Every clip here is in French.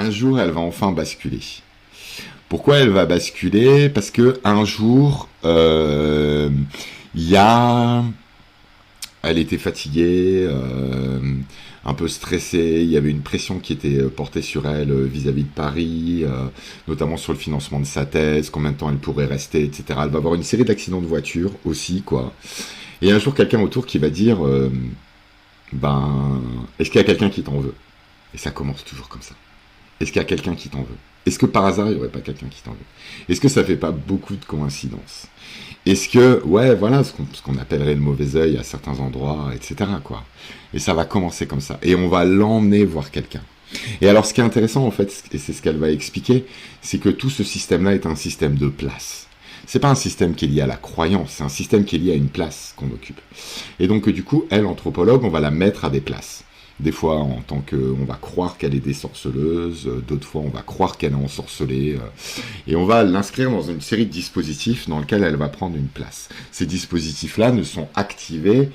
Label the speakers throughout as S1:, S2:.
S1: un jour, elle va enfin basculer. Pourquoi elle va basculer? Parce que un jour, il y a elle était fatiguée, un peu stressée. Il y avait une pression qui était portée sur elle vis-à-vis de Paris, notamment sur le financement de sa thèse, combien de temps elle pourrait rester, etc. Elle va avoir une série d'accidents de voiture aussi, quoi. Et un jour, quelqu'un autour qui va dire, ben, est-ce qu'il y a quelqu'un qui t'en veut? Et ça commence toujours comme ça. Est-ce qu'il y a quelqu'un qui t'en veut? Est-ce que par hasard, il n'y aurait pas quelqu'un qui t'en veut? Est-ce que ça fait pas beaucoup de coïncidences? Est-ce que, ouais, voilà, ce qu'on appellerait le mauvais œil à certains endroits, etc., quoi. Et ça va commencer comme ça. Et on va l'emmener voir quelqu'un. Et alors, ce qui est intéressant, en fait, et c'est ce qu'elle va expliquer, c'est que tout ce système-là est un système de place. C'est pas un système qui est lié à la croyance, c'est un système qui est lié à une place qu'on occupe. Et donc, du coup, elle, anthropologue, on va la mettre à des places. Des fois, en tant que, on va croire qu'elle est désorceleuse, d'autres fois, on va croire qu'elle est ensorcelée, et on va l'inscrire dans une série de dispositifs dans lesquels elle va prendre une place. Ces dispositifs-là ne sont activés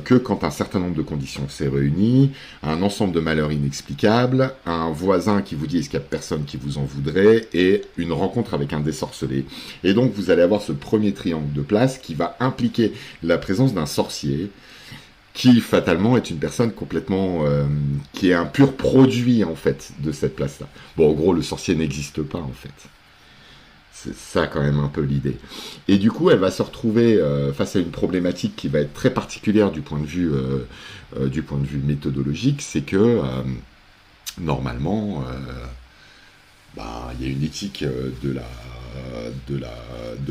S1: que quand un certain nombre de conditions s'est réunies, un ensemble de malheurs inexplicables, un voisin qui vous dit est-ce qu'il n'y a personne qui vous en voudrait, et une rencontre avec un désorcelé. Et donc, vous allez avoir ce premier triangle de place qui va impliquer la présence d'un sorcier, qui fatalement est une personne complètement qui est un pur produit en fait de cette place-là. Bon, en gros, le sorcier n'existe pas en fait. C'est ça quand même un peu l'idée. Et du coup, elle va se retrouver face à une problématique qui va être très particulière du point de vue méthodologique, c'est que normalement, bah, il y a une éthique de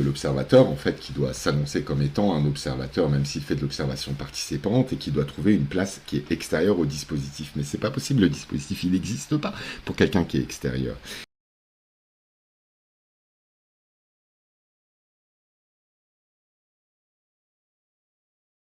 S1: l'observateur en fait qui doit s'annoncer comme étant un observateur même s'il fait de l'observation participante et qui doit trouver une place qui est extérieure au dispositif. Mais c'est pas possible, le dispositif il n'existe pas pour quelqu'un qui est extérieur.